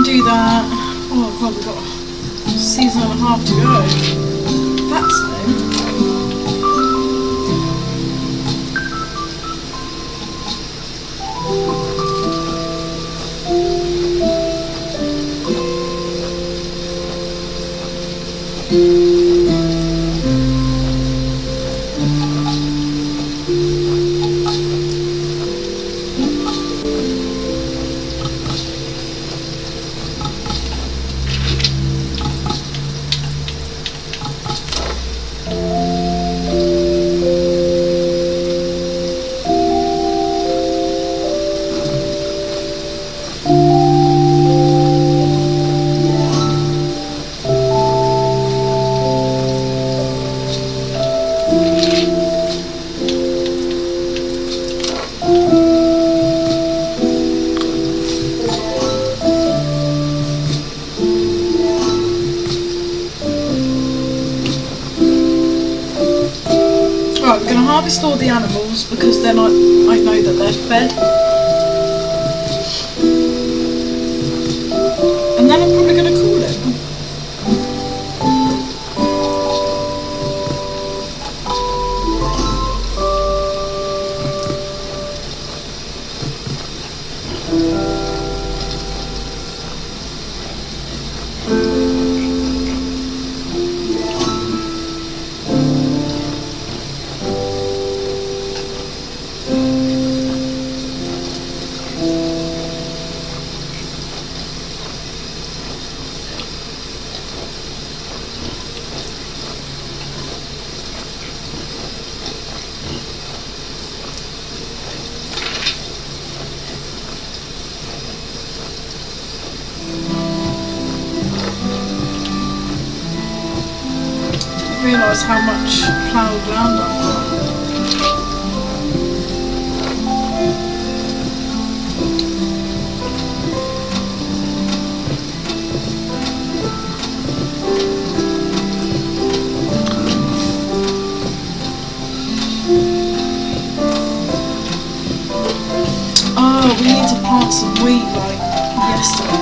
Do that. Oh god, we've got a season and a half to go. That's new. Right, we're going to harvest all the animals because then I know that they're fed. And then I'm probably going to cool it. Realise how much ploughed land I've got. Oh, we need to plant some wheat like yesterday.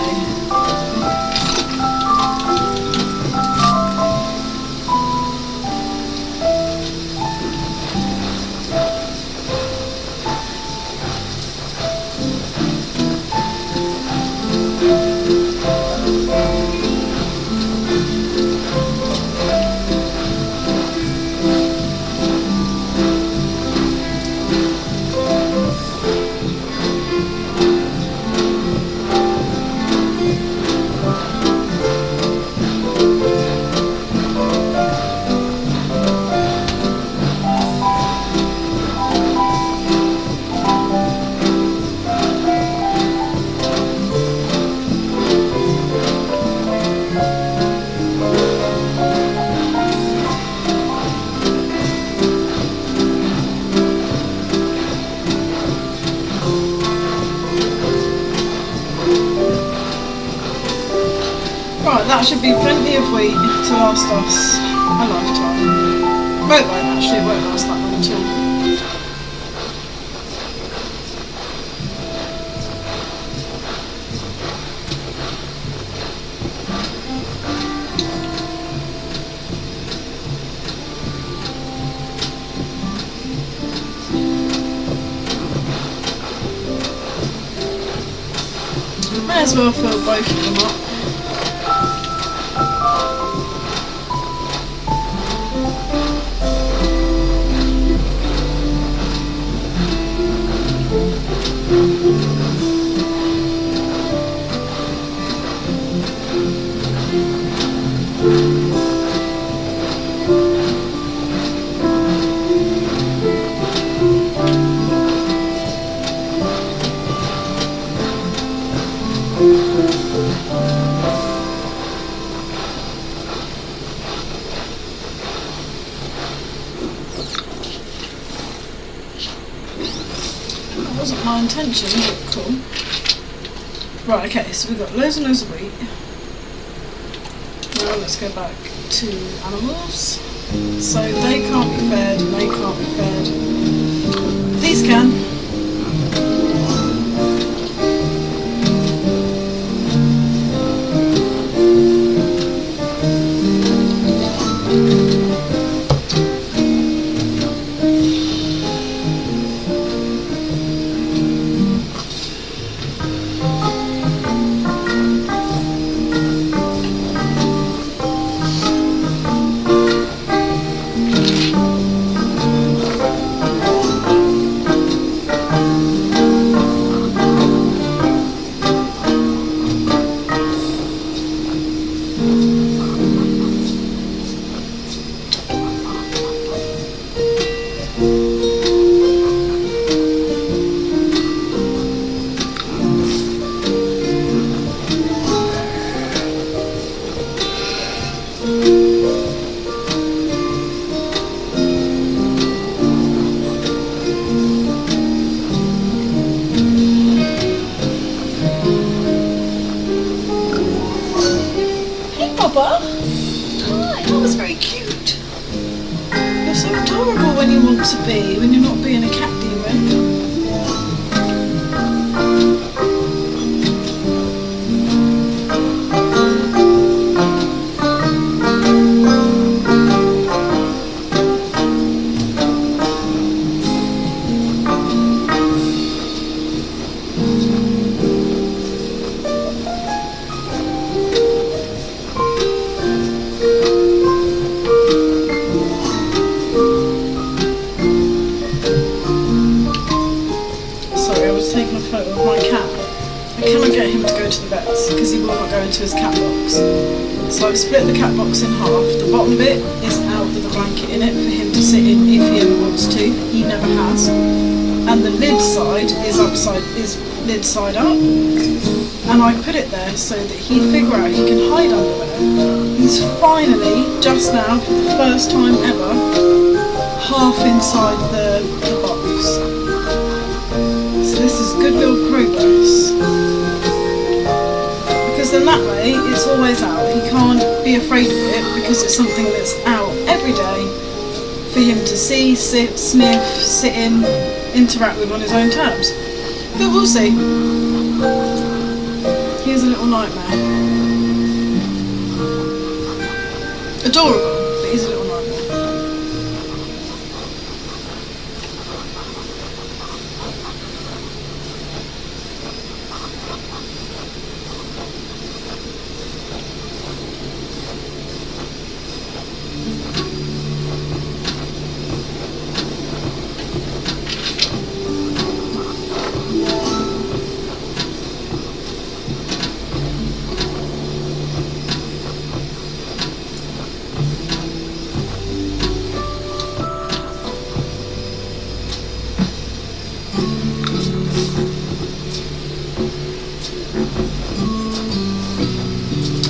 Right, that should be plenty of wheat to last us a lifetime. Well, it won't actually, it won't last that long at all. May as well fill both of them up. my intention, but cool. Right, okay, so we've got loads and loads of wheat. Now let's go back to animals. So they can't be fed, and they can't be fed. These can. Hi, that was very cute. You're so adorable when you want to be, when you're not being a cat demon. Taking a photo of my cat. I cannot get him to go to the vets because he will not go into his cat box. So I've split the cat box in half. The bottom bit is out with a blanket in it for him to sit in if he ever wants to. He never has. And the lid side is lid side up. And I put it there so that he'd figure out he can hide under there. He's finally, just now, for the first time ever, half inside the box. This is good little progress, because then that way it's always out. He can't be afraid of it because it's something that's out every day for him to see, sit, sniff, sit in, interact with on his own terms. But we'll see. Here's a little nightmare. Adorable, but he's a little nightmare.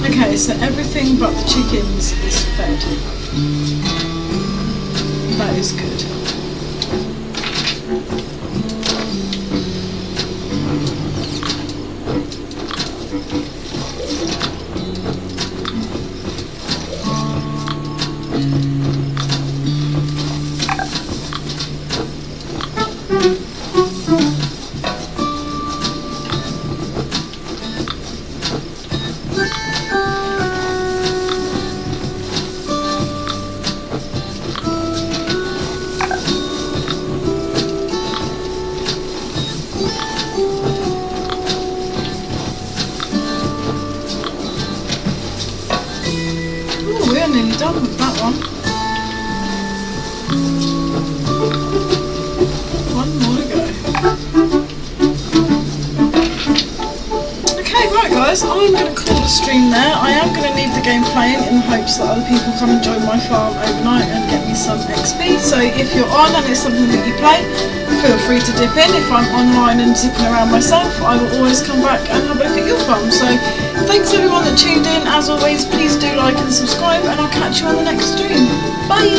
Okay, so everything but the chickens is fed. That is good. Nearly done with that one. One more to go. Okay, right guys, I'm going to call the stream there. I am going to leave the game playing in the hopes that other people come and join my farm overnight and get me some XP. So if you're on and it's something that you play, feel free to dip in. If I'm online and zipping around myself, I will always come back and have a look at your farm. So thanks everyone that tuned in. As always, please do like and subscribe, and I'll catch you on the next stream. Bye!